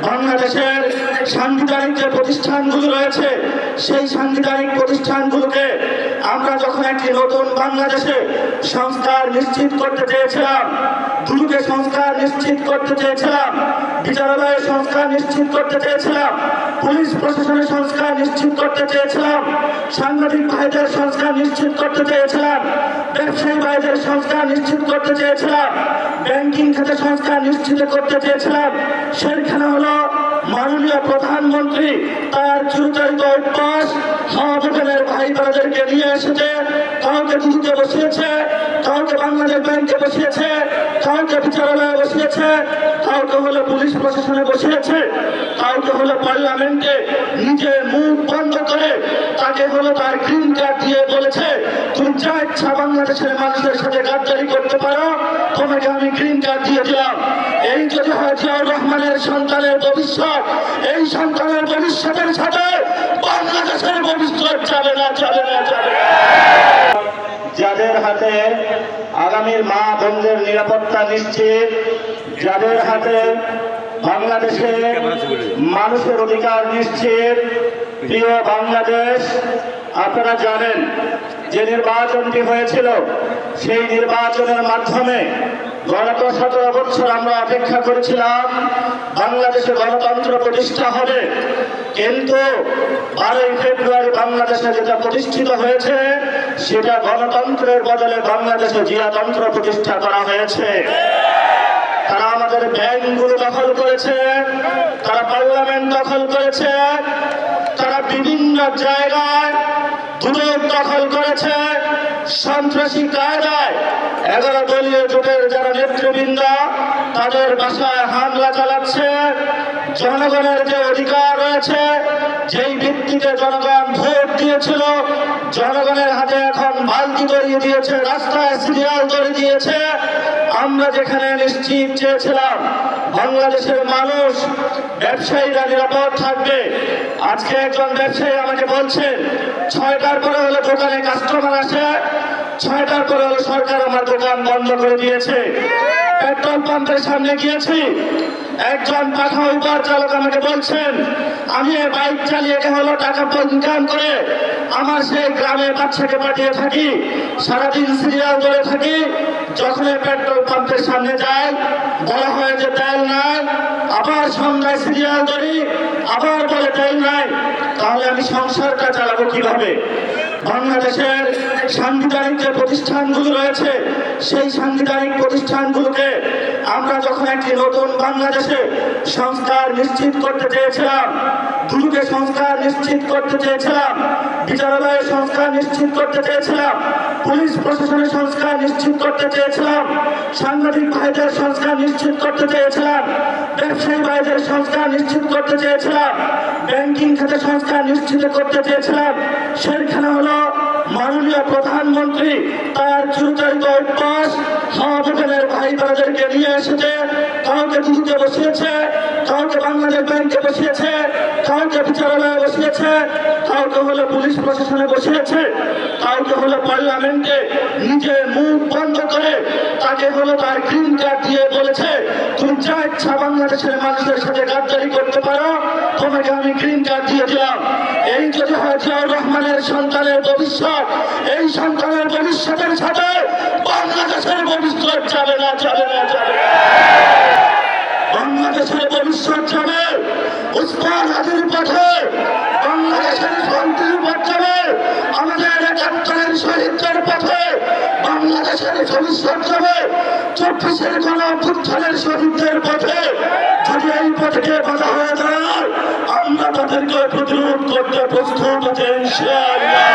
বাংলাদেশের সাংবিধানিক যে প্রতিষ্ঠানগুলো রয়েছে সেই সাংবিধানিক প্রতিষ্ঠানগুলোকে আমরা যখন একটি নতুন বাংলাদেশে সংস্কার নিশ্চিত করতে চেয়েছিলাম, দুদকে সংস্কার নিশ্চিত করতে চেয়েছিলাম, বিচারালয়ের সংস্কার নিশ্চিত করতে চেয়েছিলাম, পুলিশ প্রশাসনের সংস্কার নিশ্চিত করতে চেয়েছিলাম, সাংবাদিক ভাইদের সংস্কার নিশ্চিত করতে চেয়েছিলাম, ব্যবসায়ী ভাইদের সংস্কার নিশ্চিত করতে চেয়েছিলাম, ব্যাংকিং খাতে সংস্কার নিশ্চিত করতে চেয়েছিলাম, সেখানে হলো মাননীয় প্রধানমন্ত্রী তার চিরচরিত অভ্যাস হাওয়াবাগানের ভাই বোনেদেরকে নিয়ে এসেছে, কাউকে দুদকে বসিয়েছে, কাউকে বাংলাদেশ ব্যাংকে বসিয়েছে, কাউকে বিচারালয়ে বসিয়েছে, কাউকে হলো পুলিশ প্রশাসনে বসিয়েছে, কাউকে হলো পার্লামেন্টে নিজে মুখ বন্ধ করে তাকে হলো তার গ্রিন কার্ড দিয়ে বলেছে তুমি যা ইচ্ছা বাংলাদেশের মানুষের সাথে গাদ্দারি করতে পারো, তোমাকে আমি গ্রিন কার্ড দিয়ে দিলাম। এই যদি হয় জিয়াউর রহমানের সন্তানের ভবিষ্যৎ, এই সন্তানের ভবিষ্যতের সাথে বাংলাদেশের ভবিষ্যৎ যাবে না, যাবে না, যাবে না। যাদের হাতে আগামীর মা বোনদের নিরাপত্তা নিশ্চিত, যাদের হাতে বাংলাদেশে মানুষের অধিকার নিশ্চিত, প্রিয় বাংলাদেশ, আপনারা জানেন যে নির্বাচনটি হয়েছিল সেই নির্বাচনের মাধ্যমে গত 17 বছর আমরা অপেক্ষা করেছিলাম বাংলাদেশে গণতন্ত্র প্রতিষ্ঠা হবে, কিন্তু 12ই ফেব্রুয়ারি বাংলাদেশে যেটা প্রতিষ্ঠিত হয়েছে সেটা গণতন্ত্রের বদলে বাংলাদেশে জিয়াতন্ত্র প্রতিষ্ঠা করা হয়েছে। তারা আমাদের ব্যাংকগুলো দখল করেছে, তারা পার্লামেন্ট দখল করেছে, তারা বিভিন্ন জায়গায় দুদক দখল করেছে, সন্ত্রাসী কায়দায় 11 দলীয় জোটের যারা নেতৃবৃন্দ তাদের বাসায় হামলা চালাচ্ছে। জনগণের যে অধিকার রয়েছে, যেই ভিত্তিতে জনগণ ভোট দিয়েছিল, জনগণের হাতে এখন বালতি ধরিয়ে দিয়েছে, রাস্তায় সিরিয়াল ধরে দিয়েছে। আমরা যেখানে নিশ্চিত চেয়েছিলাম বাংলাদেশের মানুষ, ব্যবসায়ীরা নিরাপদ থাকবে, আজকে একজন ব্যবসায়ী আমাকে বলছেন 6টার পরে হলে দোকানে কাস্টমার আসে, 6টার পরে হলে সরকার আমার দোকান বন্ধ করে দিয়েছে। পেট্রোল পাম্পের সামনে গিয়েছি, একজন পাখা উবার চালক আমাকে বলছেন আমি বাইক চালিয়ে হলো টাকা ইনকাম করে আমার সেই গ্রামে বাচ্চাকে পাঠিয়ে থাকি, সারাদিন সিরিয়াল ধরে থাকি, যখন পেট্রোল পাম্পের সামনে যাই বলা হয় যে তেল নাই, আবার সন্ধ্যায় সিরিয়াল ধরি, আবার বলে তেল নাই, তাহলে আমি সংসারটা চালাবো কিভাবে? বাংলাদেশের সাংবিধানিক যে প্রতিষ্ঠানগুলো রয়েছে সেই সাংবিধানিক প্রতিষ্ঠানগুলোকে আমরা যখন একটি নতুন বাংলাদেশে সংস্কার নিশ্চিত করতে চেয়েছিলাম, দুদকে সংস্কার নিশ্চিত করতে চেয়েছিলাম, বিচারালয়ের সংস্কার নিশ্চিত করতে চেয়েছিলাম, পুলিশ প্রশাসনের সংস্কার নিশ্চিত করতে চেয়েছিলাম, সাংবাদিক ভাইদের সংস্কার নিশ্চিত করতে চেয়েছিলাম, ব্যবসায়ী ভাইদের সংস্কার নিশ্চিত করতে চেয়েছিলাম, ব্যাংকিং খাতে সংস্কার নিশ্চিত করতে চেয়েছিলাম, সেখানে হলো মাননীয় প্রধানমন্ত্রী তার চিরচরিত অভ্যাস হাওয়াবাগানের ভাই বোনেদেরকে নিয়ে এসেছে, কাউকে দুদকে বসিয়েছে, কাউকে বাংলাদেশ ব্যাংকে বসিয়েছে, কাউকে বিচারালয়ে বসিয়েছে, কাউকে হলো পুলিশ প্রশাসনে বসিয়েছে, কাউকে হলো পার্লামেন্টে নিজে মুখ বন্ধ করে তাকে হলো তার গ্রিন কার্ড দিয়ে বলেছে তুমি যা ইচ্ছা বাংলাদেশের মানুষের সাথে গাদ্দারি করতে পারো, তোমাকে আমি গ্রিন কার্ড দিয়ে দিলাম। এই যদি হয় জিয়াউর রহমানের সন্তানের ভবিষ্যৎ, এই সন্তানের ভবিষ্যতের সাথে বাংলাদেশের ভবিষ্যৎ যাবে না, যাবে না, যাবে না। বাংলাদেশের ভবিষ্যৎ যাবে উসমান হাদির পথে, বাংলাদেশের শান্তির পথ যাবে আমাদের 71-এর শহীদদের পথে, বাংলাদেশের ভবিষ্যৎ যাবে 24-এর গণঅভ্যুত্থানের শহীদদের পথে। যদি এই পথকে বাধা হয়ে দাঁড়ায় আমরা তাদেরকে প্রতিরোধ করতে প্রস্তুত আছি ইনশাআল্লাহ।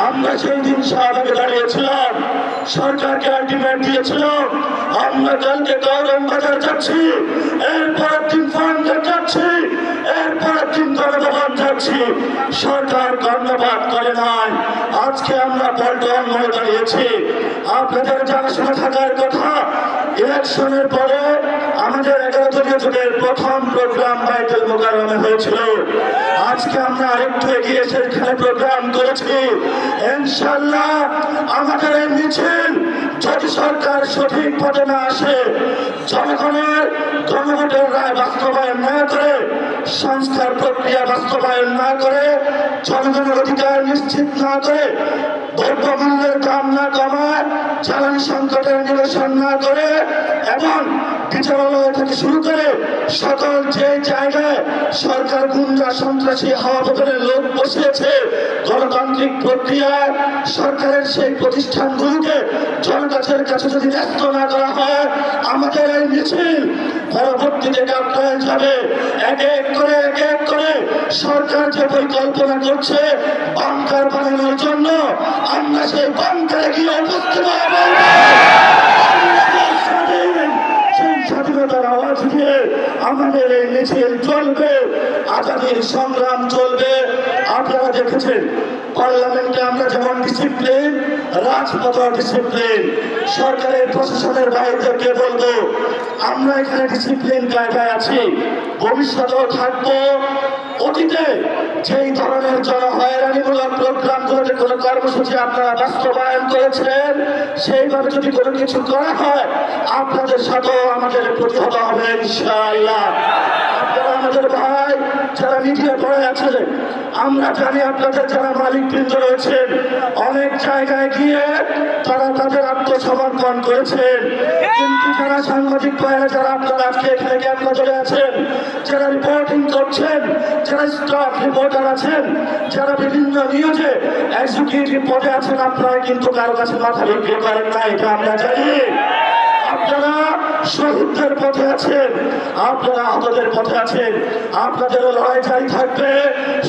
আমরা সেই দিন শাহবাগে দাঁড়িয়েছিলাম, সরকারকে আলটিমেট দিয়েছিলাম, আমরা কালকে গৌরম বাজার যাচ্ছি, এরপরের দিন ফান্ডে যাচ্ছি, এরপরের দিন গণভবন যাচ্ছি, সরকার কর্ণপাত করে নাই। আজকে আমরা পল্টন হয়ে দাঁড়িয়েছি। আপনাদের জানাশোনা থাকার কথা, ইলেকশনের পরে আমাদের 11 দলীয় জোটের প্রথম প্রোগ্রাম বাইতুল মোকাররমে হয়েছিল। আজকে আমরা আরেকটু এগিয়ে সেখানে প্রোগ্রাম করেছি। ইনশাআল্লাহ আমাদের এই মিছিল যদি সরকার সঠিক পথে না আসে, জনগণের গণভোটের রায় বাস্তবায়ন না সংস্কার প্রক্রিয়া বাস্তবায়ন না করে, জনগণের অধিকার নিশ্চিত না করে, দ্রব্যমূল্যের দাম না কমায়, জ্বালানি সংকটের নিরসন না করে এবং বিচারালয় থেকে শুরু করে সকল যে জায়গায় সরকার গুন্ডা সন্ত্রাসী হাওয়া বদলের লোক বসিয়েছে, গণতান্ত্রিক প্রক্রিয়ায় সরকারের সেই প্রতিষ্ঠানগুলোকে জনগণের কাছে যদি ন্যস্ত না করা হয়, আমাদের এই মিছিল পরবর্তীতে কাটায় যাবে। এক এক করে সরকার যে পরিকল্পনা করছে বাংকার বানানোর জন্য, আমরা সেই বাংকারে গিয়ে উপস্থিত হব। সেই স্বাধীনতার আওয়াজ দিয়ে আমাদের এই মিছিল চলবে, আজাদির সংগ্রাম চলবে। আপনারা দেখেছেন পার্লামেন্টে আমরা যেমন ডিসিপ্লিন, রাজপথ ডিসিপ্লিন। সরকারের প্রশাসনের বাইরেকে বলবো আমরা এখানে ডিসিপ্লিন কায়দায় আছি, ভবিষ্যতেও থাকবো। অতীতে যেই ধরনের জনহয়রানিমূলক প্রোগ্রামগুলোতে কোনো কর্মসূচি আপনারা বাস্তবায়ন করেছিলেন, সেইভাবে যদি কোনো কিছু করা হয় আপনাদের সাথেও আমাদের প্রতিহত হবে ইনশাআল্লাহ। আপনারা আমাদের ভাই যারা মিডিয়া পড়ে আছে, আমরা জানি আপনাদের যারা মালিকবৃন্দ রয়েছেন অনেক জায়গায় গিয়ে তারা তাদের আত্মসমর্পণ করেছেন, কিন্তু যারা সাংবাদিক ভাইরা যারা আপনারা আজকে এখানে ক্যাম্পে চলে আছেন, যারা রিপোর্টিং করছেন, যারা স্টাফ রিপোর্টার আছেন, যারা বিভিন্ন নিউজে এক্সিকিউটিভ পদে আছেন, আপনারা কিন্তু কারো কাছে মাথা বিক্রি করেন না, এটা আমরা জানি। আপনারা শহীদদের পথে আছেন, আপনারা আহতদের পথে আছেন, আপনাদের লড়াই জারি থাকবে।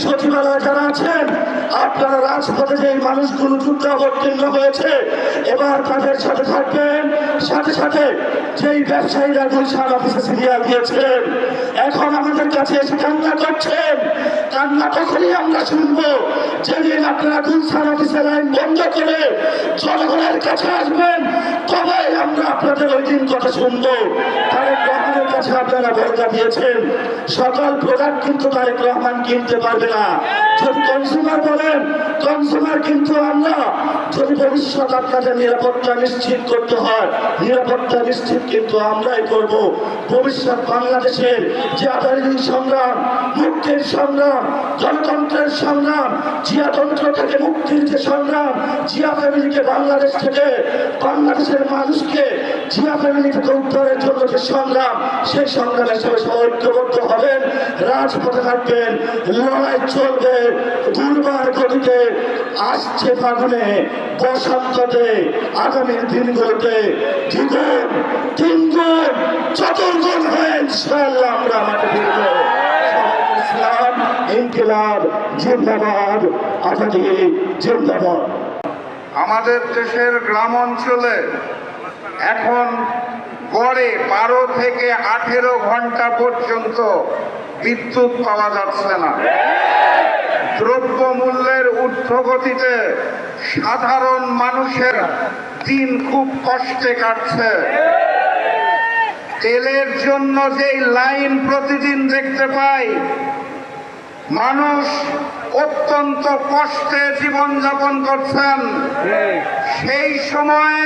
সচিবালয়ে যারা আছেন, আপনারা রাজপথে যে মানুষগুলো যুদ্ধ অবতীর্ণ হয়েছে এবার তাদের সাথে থাকবেন। সাথে সাথে যেই ব্যবসায়ীরা গুলশান অফিসে সিরিয়াল দিয়েছেন এখন আমাদের কাছে এসে কান্না করছেন, কান্না তখনই আমরা শুনবো যেদিন আপনারা গুলশান অফিসের লাইন বন্ধ করে জনগণের কাছে আসবেন, তবে আমরা আপনাদের ওই দিন কথা শুনবো। তারেক রহমানের কাছে আপনারা ভরসা দিয়েছেন, সকল প্রোডাক্ট কিন্তু তারেক রহমান কিনতে পারবে না। যদি কনজিউমার বলেন, কনজিউমার কিন্তু আমরা। যদি ভবিষ্যৎ আপনাদের নিরাপত্তা নিশ্চিত করতে হয়, নিরাপত্তা নিশ্চিত কিন্তু আমরাই করব। ভবিষ্যৎ বাংলাদেশের যে আজাদী সংগ্রাম, মুক্তির সংগ্রাম, গণতন্ত্রের সংগ্রাম, জিয়াতন্ত্র থেকে মুক্তির যে সংগ্রাম, জিয়া ফ্যামিলিকে বাংলাদেশ থেকে, বাংলাদেশের মানুষকে জিয়া ফ্যামিলি থেকে উদ্ধারের জন্য যে সংগ্রাম, সেই সংগ্রামে সবাই ঐক্যবদ্ধ হবেন, রাজপথে থাকবেন, লড়াই চলবে দুর্বার গতিতে। আসছে ফাগুনে, বসন্ততে, আগামীর দিনগুলোতে দ্বিগুণ, তিনগুণ, চতুর্গুণ হয়ে ইনশাআল্লাহ আমরা মাঠে ফিরব। ইসলাম ইনকিলাব জিন্দাবাদ, আজাদী জিন্দাবাদ। আমাদের দেশের গ্রাম অঞ্চলে এখন গড়ে 12 থেকে 18 ঘন্টা পর্যন্ত বিদ্যুৎ পাওয়া যাচ্ছে না। দ্রব্যমূল্যের ঊর্ধ্বগতিতে সাধারণ মানুষের দিন খুব কষ্টে কাটছে। তেলের জন্য যেই লাইন প্রতিদিন দেখতে পাই, মানুষ অত্যন্ত কষ্টে জীবনযাপন করছেন। সেই সময়ে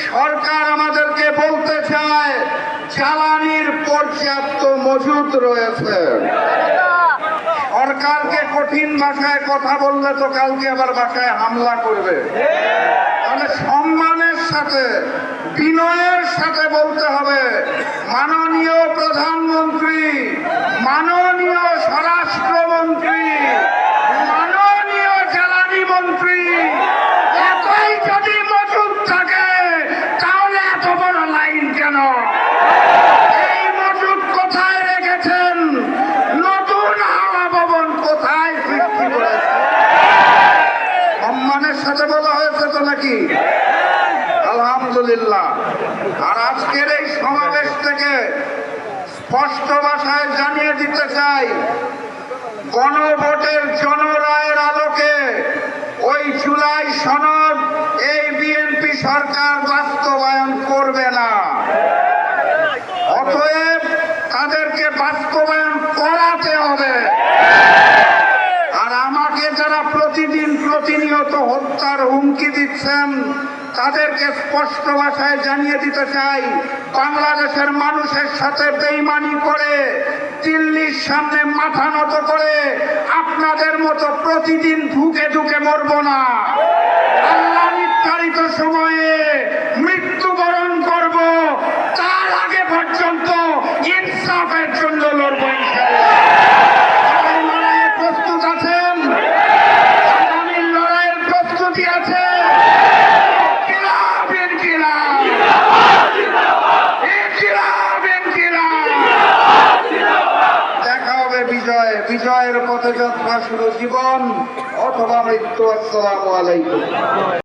সরকার আমাদেরকে বলতে চায় জ্বালানির পর্যাপ্ত মজুদ রয়েছে। সরকারকে কঠিন ভাষায় কথা বললে তো কালকে আবার ভাষায় হামলা করবে। তাহলে সম্মানের সাথে, বিনয়ের সাথে বলতে হবে, মাননীয় প্রধানমন্ত্রী, মাননীয় স্বরাষ্ট্রমন্ত্রী, মাননীয় জ্বালানি মন্ত্রী, এতই যদি মজুদ থাকে তাহলে এত বড় লাইন কেন? এই মজুদ কোথায় রেখেছেন? নতুন হাওয়া ভবন কোথায় সৃষ্টি করেছে? সম্মানের সাথে বলা হয়েছে তো নাকি? আলহামদুলিল্লাহ। আর আজকের এই সমাবেশ থেকে স্পষ্ট ভাষায় জানিয়ে দিতে চাই, গণভোটের জনরায়ের আলোকে ওই জুলাই সনদ এই বিএনপি সরকার বাস্তবায়ন করবে না। অতএব তাদেরকে বাস্তবায়ন করাতে হবে। আর আমাকে যারা প্রতিদিন প্রতিনিয়ত হত্যার হুমকি দিচ্ছেন তাদেরকে স্পষ্ট ভাষায় জানিয়ে দিতে চাই, বাংলাদেশের মানুষের সাথে বেইমানি করে দিল্লির সামনে মাথা নত করে আপনাদের মতো প্রতিদিন ধুকে ধুকে মরব না। আল্লাহ নির্ধারিত সময়ে মৃত্যুবরণ করব, তার আগে পর্যন্ত ইনসাফের জন্য লড়ব ইনশাআল্লাহ। সবাই লড়াইয়ে প্রস্তুত আছেন? আগামী লড়াইয়ের প্রস্তুতি আছে? ইনকিলাব, ইনকিলাব, ইনকিলাব, ইনকিলাব। দেখা হবে বিজয়, বিজয়ের পথযাত্রা শুরু জীবন অথবা মৃত্যু। আসসালামু আলাইকুম।